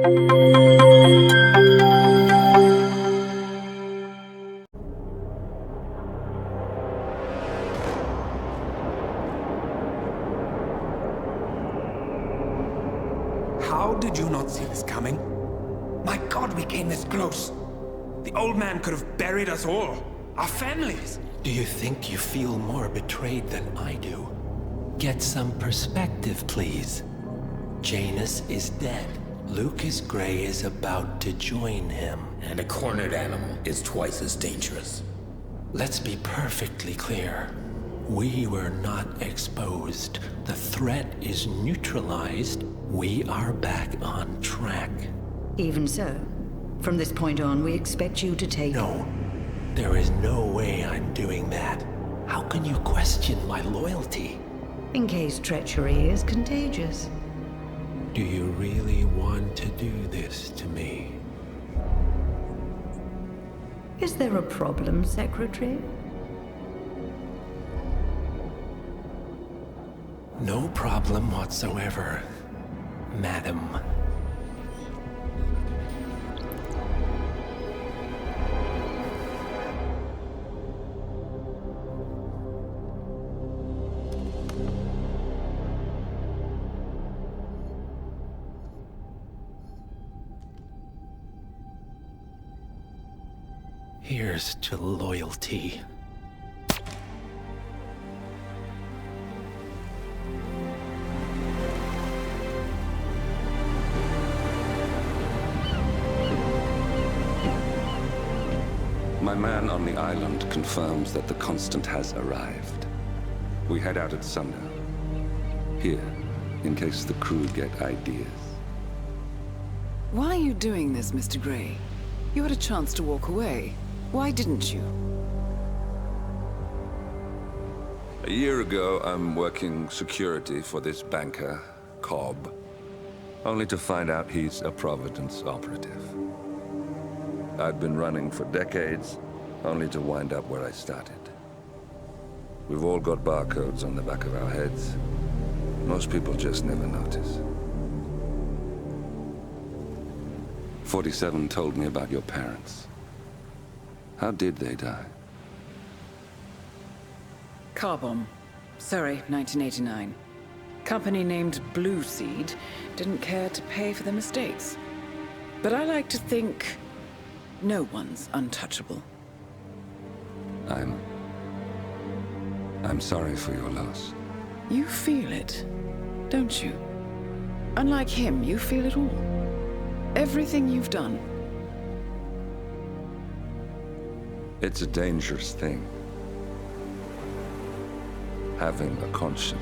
How did you not see this coming? My God, we came this close. The old man could have buried us all. Our families. Do you think you feel more betrayed than I do? Get some perspective, please. Janus is dead. Lucas Gray is about to join him. And a cornered animal is twice as dangerous. Let's be perfectly clear. We were not exposed. The threat is neutralized. We are back on track. Even so, from this point on, we expect you to take... No. There is no way I'm doing that. How can you question my loyalty? In case treachery is contagious. Do you really want to do this to me? Is there a problem, Secretary? No problem whatsoever, Madam. Here's to loyalty. My man on the island confirms that the Constant has arrived. We head out at sundown. Here, in case the crew get ideas. Why are you doing this, Mr. Gray? You had a chance to walk away. Why didn't you? A year ago, I'm working security for this banker, Cobb, only to find out he's a Providence operative. I'd been running for decades, only to wind up where I started. We've all got barcodes on the back of our heads. Most people just never notice. 47 told me about your parents. How did they die? Car bomb. Surrey, 1989. Company named Blue Seed didn't care to pay for the mistakes. But I like to think no one's untouchable. I'm sorry for your loss. You feel it, don't you? Unlike him, you feel it all. Everything you've done. It's a dangerous thing. Having a conscience.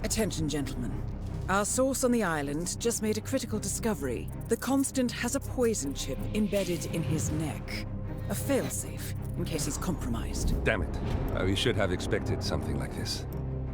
Attention, gentlemen. Our source on the island just made a critical discovery. The Constant has a poison chip embedded in his neck. A failsafe, in case he's compromised. Damn it. We should have expected something like this.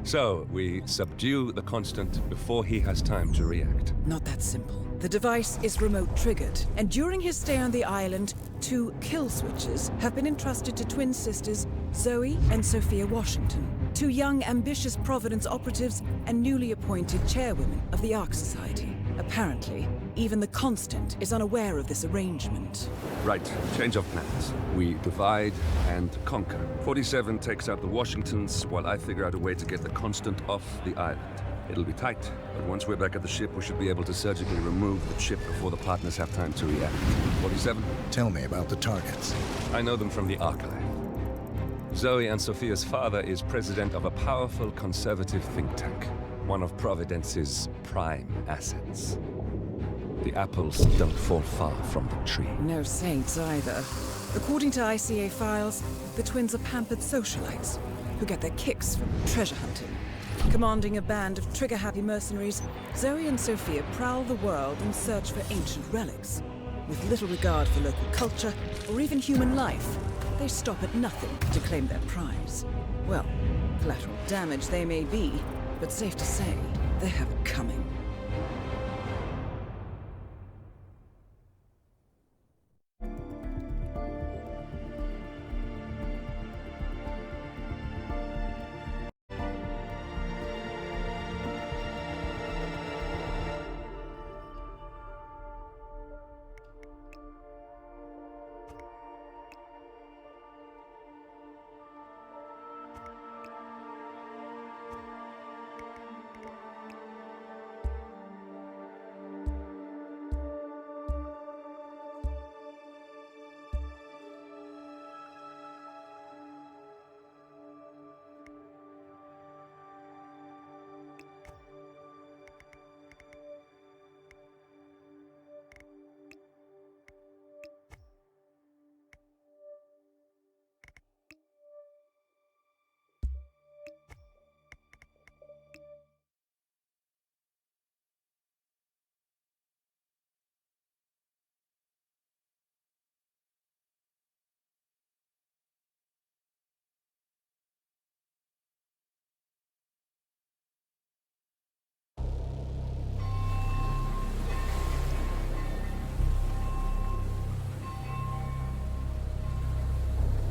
So, we subdue the Constant before he has time to react. Not that simple. The device is remote-triggered, and during his stay on the island, 2 kill switches have been entrusted to twin sisters Zoe and Sophia Washington, 2 young, ambitious Providence operatives and newly appointed chairwomen of the Ark Society. Apparently, even the Constant is unaware of this arrangement. Right, change of plans. We divide and conquer. 47 takes out the Washingtons, while I figure out a way to get the Constant off the island. It'll be tight, but once we're back at the ship, we should be able to surgically remove the chip before the partners have time to react. 47? Tell me about the targets. I know them from the archive. Zoe and Sophia's father is president of a powerful conservative think tank, one of Providence's prime assets. The apples don't fall far from the tree. No saints either. According to ICA files, the twins are pampered socialites who get their kicks from treasure hunting. Commanding a band of trigger-happy mercenaries, Zoe and Sophia prowl the world in search for ancient relics. With little regard for local culture or even human life, they stop at nothing to claim their prize. Well, collateral damage they may be, but safe to say, they have it coming.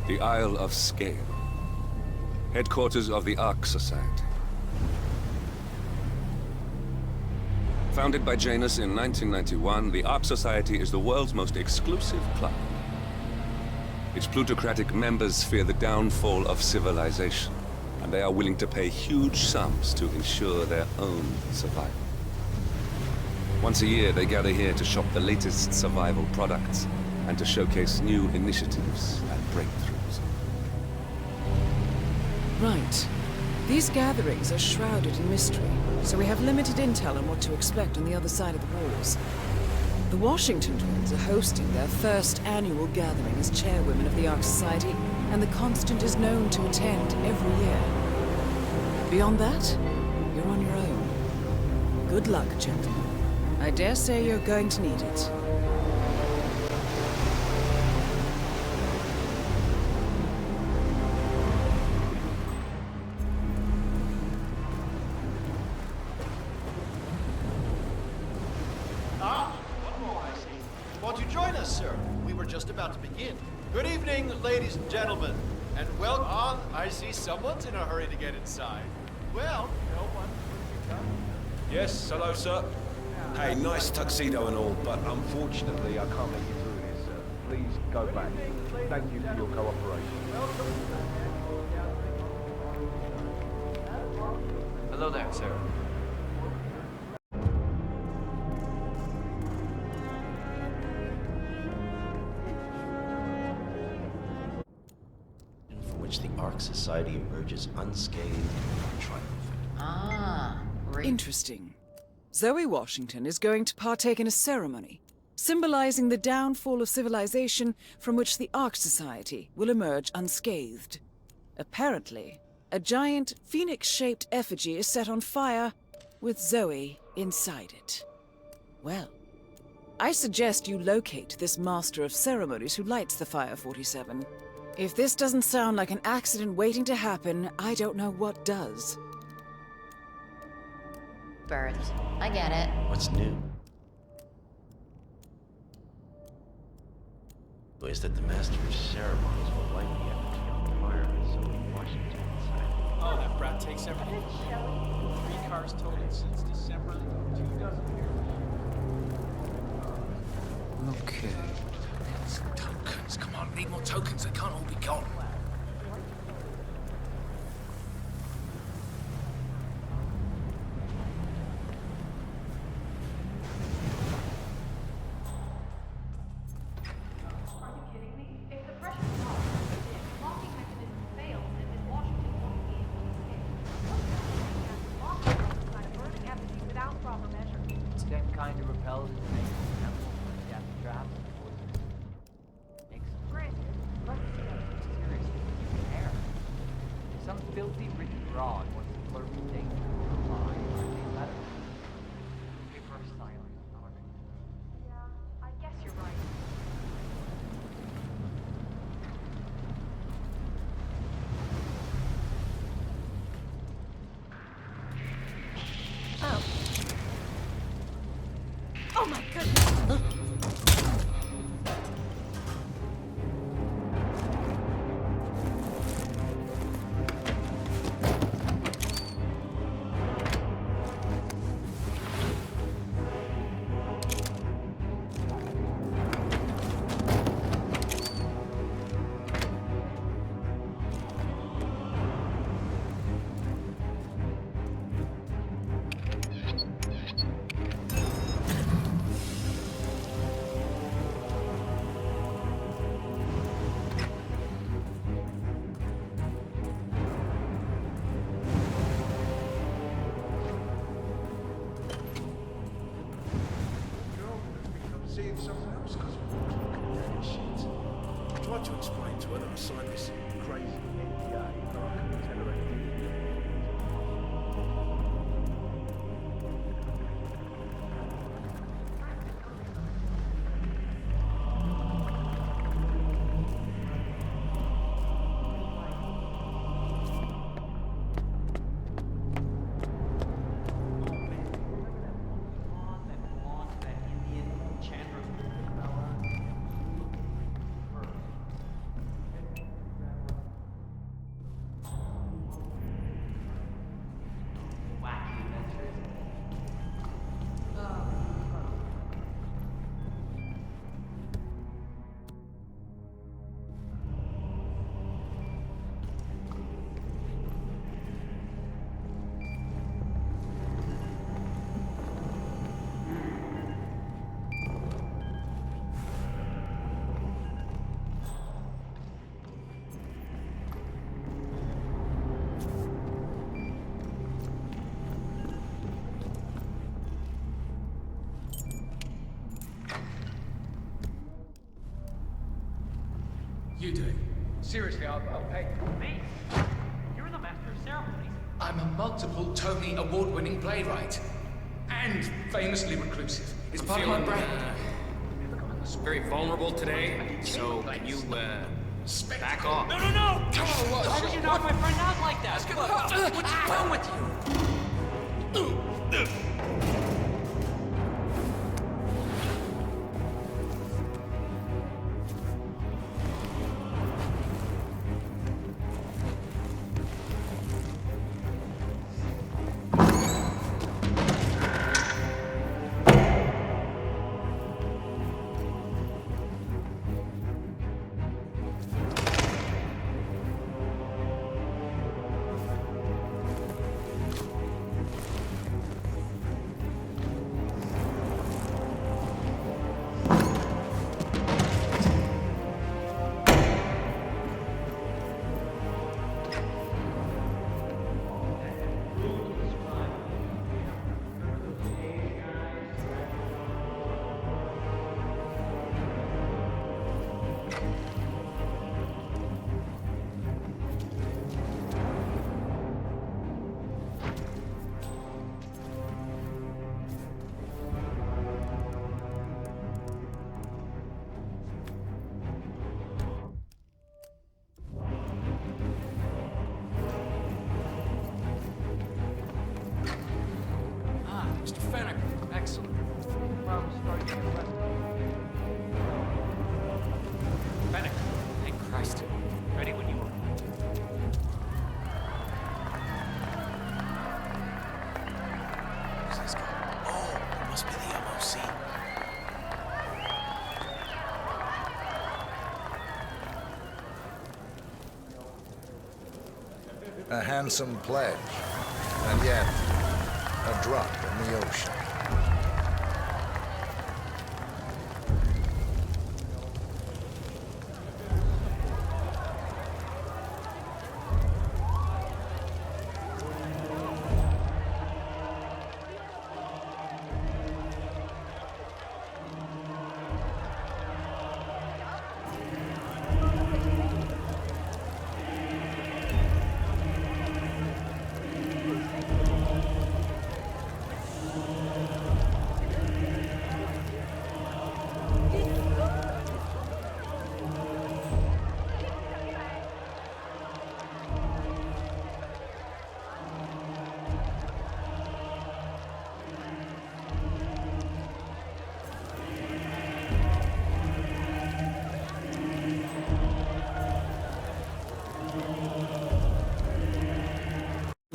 The Isle of Scale. Headquarters of the Ark Society. Founded by Janus in 1991, the Ark Society is the world's most exclusive club. Its plutocratic members fear the downfall of civilization, and they are willing to pay huge sums to ensure their own survival. Once a year, they gather here to shop the latest survival products and to showcase new initiatives and breakthroughs. Right. These gatherings are shrouded in mystery, so we have limited intel on what to expect on the other side of the walls. The Washington twins are hosting their first annual gathering as chairwomen of the Ark Society, and the Constant is known to attend every year. Beyond that, you're on your own. Good luck, gentlemen. I dare say you're going to need it. Won't you join us, sir? We were just about to begin. Good evening, ladies and gentlemen. And welcome on. I see someone's in a hurry to get inside. Well, no one would come. Yes, hello, sir. Hey, nice tuxedo and all, but unfortunately I can't let you through here, sir. Please go back. Thank you for your cooperation. Hello there, sir. For which the Ark Society emerges unscathed and triumphant. Ah, great. Interesting. Zoe Washington is going to partake in a ceremony, symbolizing the downfall of civilization from which the Ark Society will emerge unscathed. Apparently, a giant phoenix-shaped effigy is set on fire, with Zoe inside it. Well, I suggest you locate this master of ceremonies who lights the fire 47. If this doesn't sound like an accident waiting to happen, I don't know what does. Birds. I get it. What's new? Is that the master of ceremonies will light the effigy on fire with Zoe Washington inside. Oh, that brat takes everything. 3 cars totaled since December. 2 dozen here. Okay. Tokens. Come on, need more tokens. They can't all be gone. Kind of repels its death trap. Let's seriously compare. Some filthy written broad wants to flirt with danger from line or a letter. Paper of silence, darling. Yeah, I guess you're right. Oh my goodness! Seeing someone else because we're shit. I tried to explain to her that I signed this crazy NDA, but I couldn't tell her anything. You do it. Seriously, I'll pay. Me? You're the master of ceremonies. I'm a multiple Tony award-winning playwright. And famously reclusive. It's part of my brand. It's very vulnerable today, so can you, back off? No! Come on, Why would you knock my friend out like that? What's wrong with you? Mr. Fennec. Excellent. Well, starting to get Fennec. Thank Christ. Ready when you are. Where's this guy? Oh, it must be the MOC. A handsome pledge, and yet a drop in the ocean.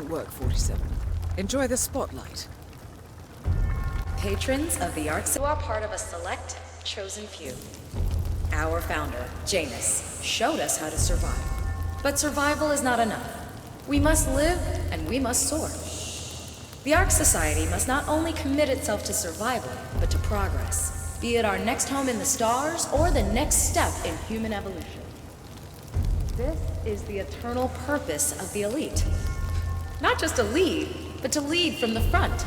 Work 47. Enjoy the spotlight. Patrons of the Ark who are part of a select, chosen few. Our founder, Janus, showed us how to survive. But survival is not enough. We must live and we must soar. The Ark Society must not only commit itself to survival, but to progress, be it our next home in the stars or the next step in human evolution. This is the eternal purpose of the elite. Not just to lead, but to lead from the front.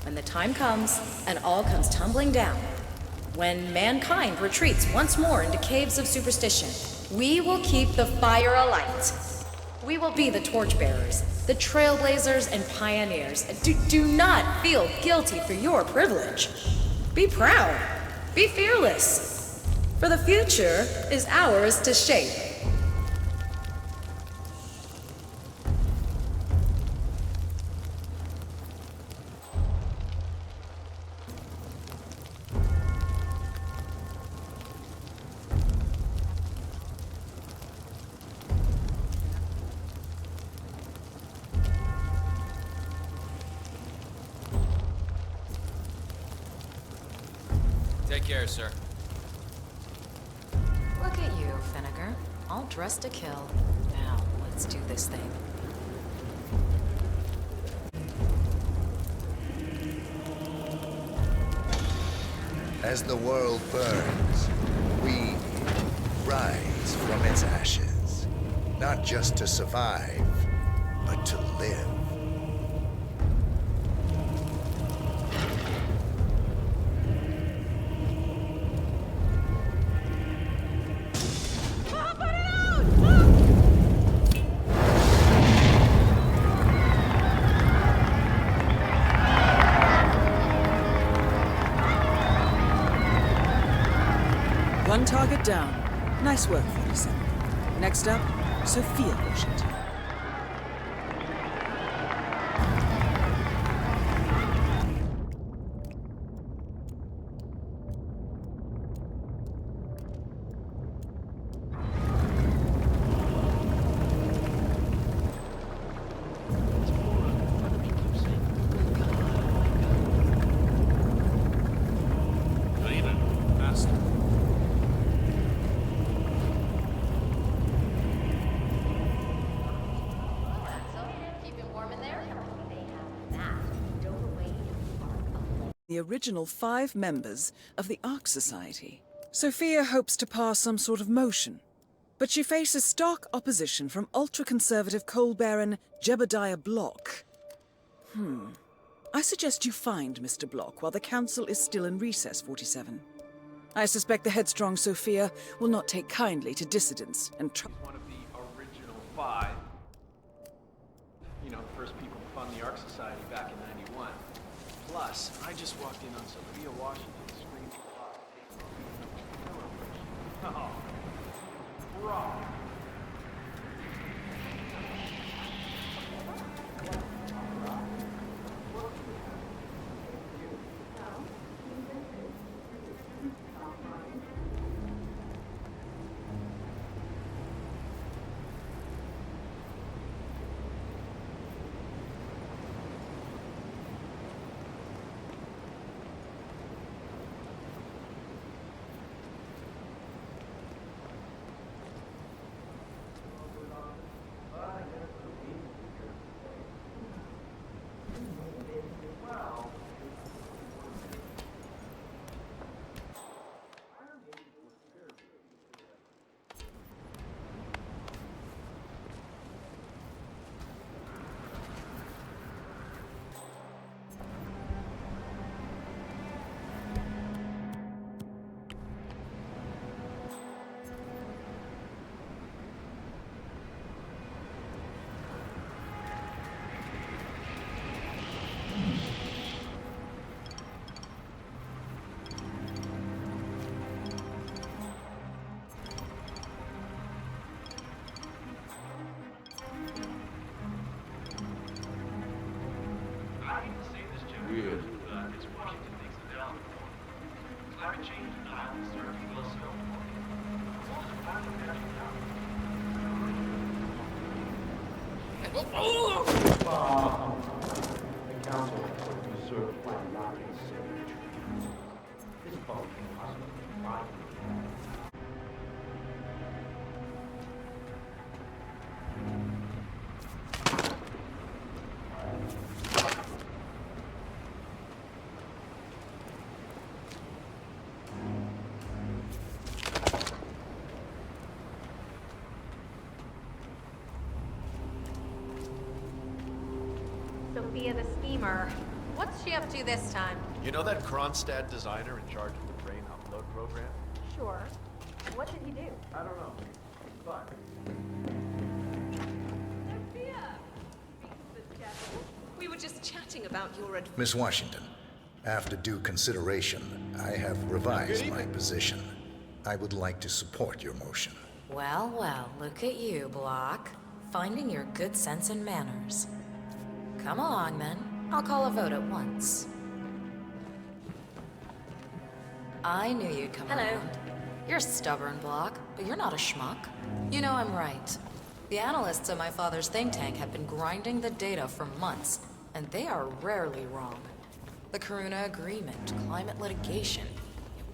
When the time comes and all comes tumbling down, when mankind retreats once more into caves of superstition, we will keep the fire alight. We will be the torchbearers, the trailblazers and pioneers. Do not feel guilty for your privilege. Be proud. Be fearless. For the future is ours to shape. Take care, sir. Look at you, Finnegar. All dressed to kill. Now, let's do this thing. As the world burns, we rise from its ashes. Not just to survive, but to live. One target down. Nice work, 47. Next up, Sophia Washington. The original 5 members of the Ark Society. Sophia hopes to pass some sort of motion, but she faces stark opposition from ultra-conservative coal baron Jebediah Block. I suggest you find Mr. Block while the Council is still in recess, 47. I suspect the headstrong Sophia will not take kindly to dissidents and One of the original 5. You know, the first people to fund the Ark Society back in '91. Plus, I just walked in on Sophia Washington screaming about oh, raw. Weird. It's Washington makes the development. Climate change and islands are people so. The council has reserved plan not to consider. This boat can possibly fly. Sophia the schemer. What's she up to this time? You know that Kronstadt designer in charge of the brain upload program? Sure. What did he do? I don't know. But We were just chatting about your Miss Washington, after due consideration, I have revised my position. I would like to support your motion. Well, well, look at you, Block. Finding your good sense and manners. Come along, then. I'll call a vote at once. I knew you'd come around. You're stubborn, Block, but you're not a schmuck. You know I'm right. The analysts at my father's think tank have been grinding the data for months, and they are rarely wrong. The Karuna Agreement, climate litigation.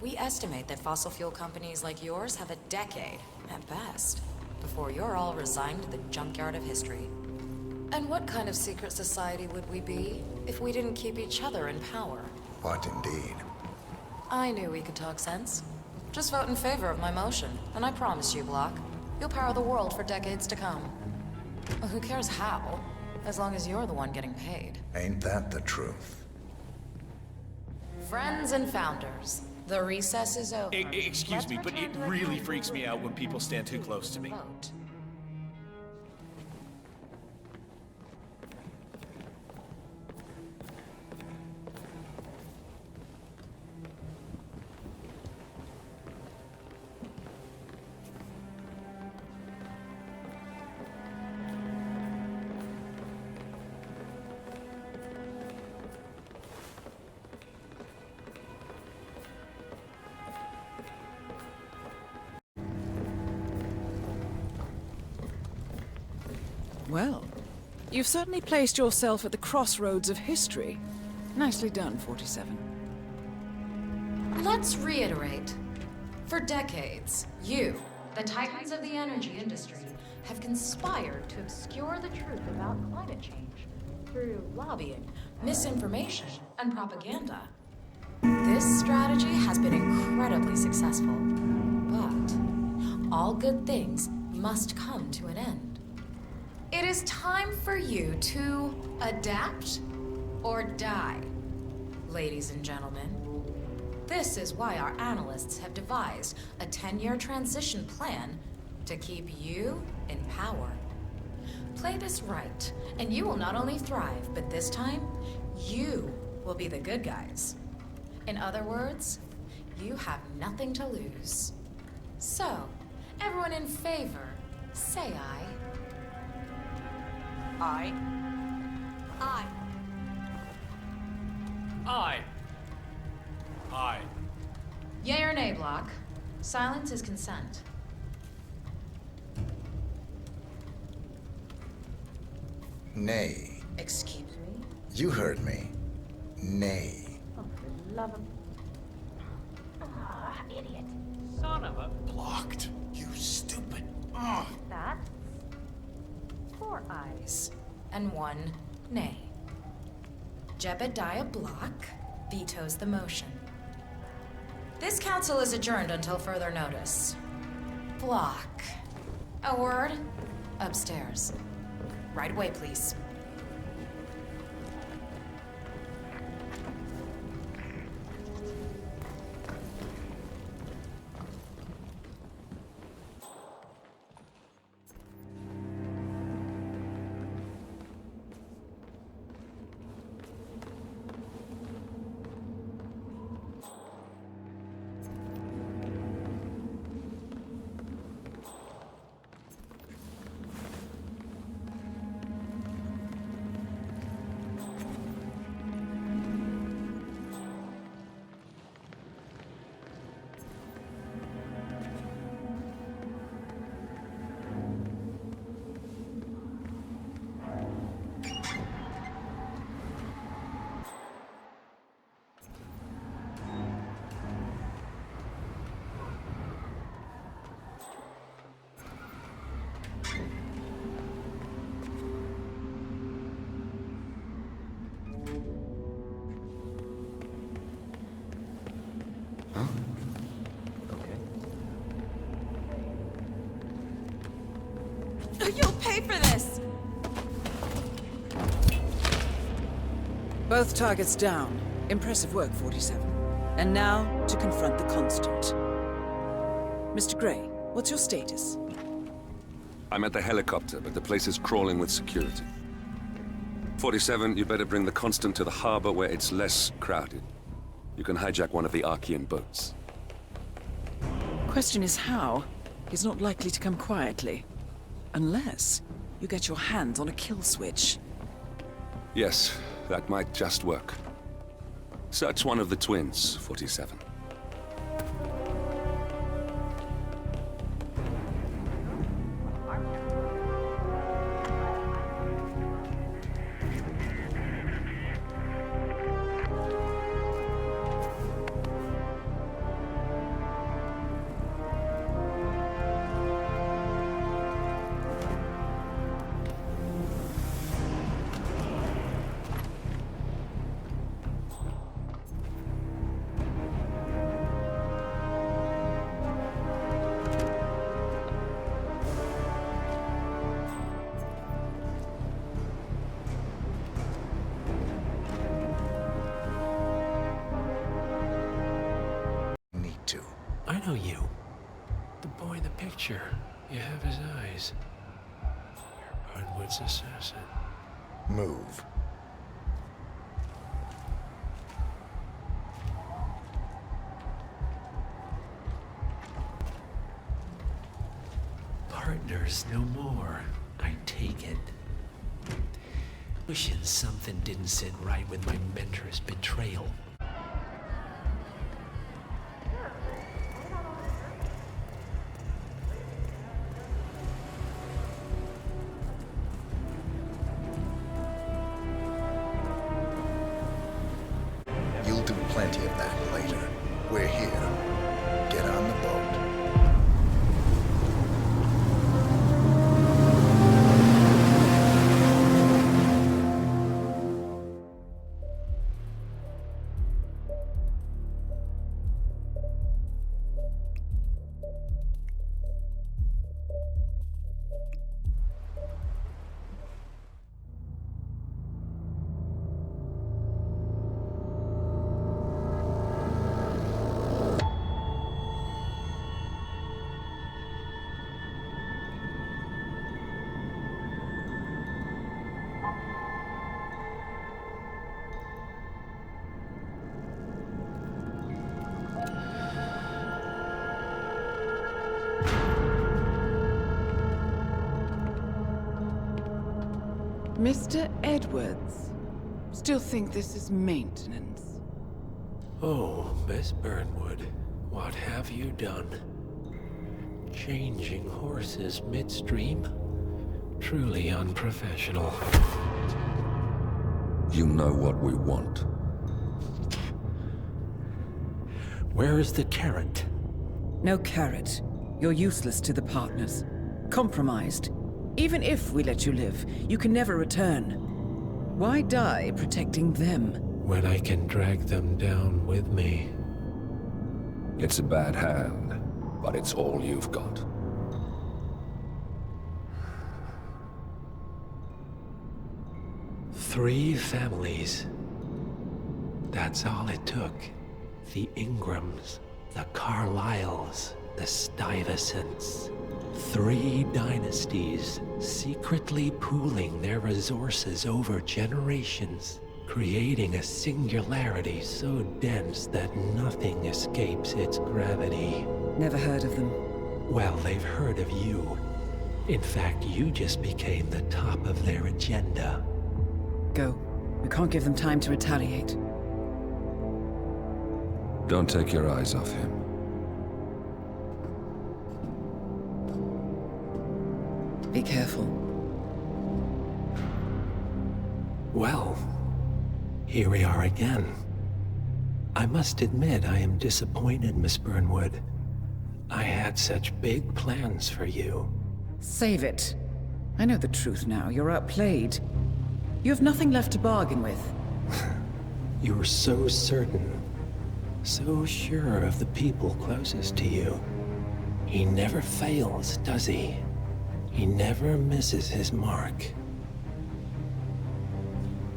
We estimate that fossil fuel companies like yours have a decade, at best, before you're all resigned to the junkyard of history. And what kind of secret society would we be if we didn't keep each other in power? What indeed? I knew we could talk sense. Just vote in favor of my motion, and I promise you, Block, you'll power the world for decades to come. Well, who cares how, as long as you're the one getting paid. Ain't that the truth? Friends and founders, the recess is over. Excuse me, but it really freaks me out when people stand too close to me. Vote. Well, you've certainly placed yourself at the crossroads of history. Nicely done, 47. Let's reiterate. For decades, you, the titans of the energy industry, have conspired to obscure the truth about climate change through lobbying, misinformation, and propaganda. This strategy has been incredibly successful, but all good things must come to an end. It is time for you to adapt or die, ladies and gentlemen. This is why our analysts have devised a 10-year transition plan to keep you in power. Play this right, and you will not only thrive, but this time, you will be the good guys. In other words, you have nothing to lose. So, everyone in favor, say aye. Aye. Aye. Aye. Aye. Yea or nay, Block? Silence is consent. Nay. Excuse me? You heard me. Nay. Oh, for the love of... Ah, idiot. Son of a... Blocked. You stupid. Ugh. That's... 4 ayes. And 1 nay. Jebediah Block vetoes the motion. This council is adjourned until further notice. Block. A word? Upstairs. Right away, please. You'll pay for this! Both targets down. Impressive work, 47. And now, to confront the Constant. Mr. Gray, what's your status? I'm at the helicopter, but the place is crawling with security. 47, you better bring the Constant to the harbor where it's less crowded. You can hijack one of the Archean boats. Question is how? He's not likely to come quietly. Unless you get your hands on a kill switch. Yes, that might just work. Search one of the twins, 47. I know you. The boy in the picture. You have his eyes. You're Hardwood's assassin. Move. Partners no more. I take it. Wishing something didn't sit right with my mentor's betrayal. Mr. Edwards. Still think this is maintenance? Oh, Miss Burnwood, what have you done? Changing horses midstream? Truly unprofessional. You know what we want. Where is the carrot? No carrot. You're useless to the partners. Compromised. Even if we let you live, you can never return. Why die protecting them? When I can drag them down with me. It's a bad hand, but it's all you've got. Three families. That's all it took. The Ingrams, the Carlyles, the Stuyvesants. 3 dynasties, secretly pooling their resources over generations, creating a singularity so dense that nothing escapes its gravity. Never heard of them. Well, they've heard of you. In fact, you just became the top of their agenda. Go. We can't give them time to retaliate. Don't take your eyes off him. Be careful. Well, here we are again. I must admit I am disappointed, Miss Burnwood. I had such big plans for you. Save it. I know the truth now. You're outplayed. You have nothing left to bargain with. You were so certain. So sure of the people closest to you. He never fails, does he? He never misses his mark.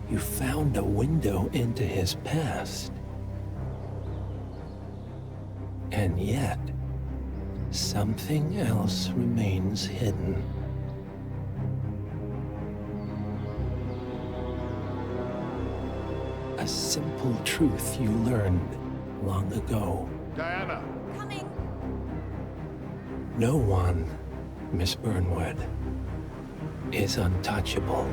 You found a window into his past. And yet, something else remains hidden. A simple truth you learned long ago. Diana! Coming! No one, Miss Burnwood, is untouchable.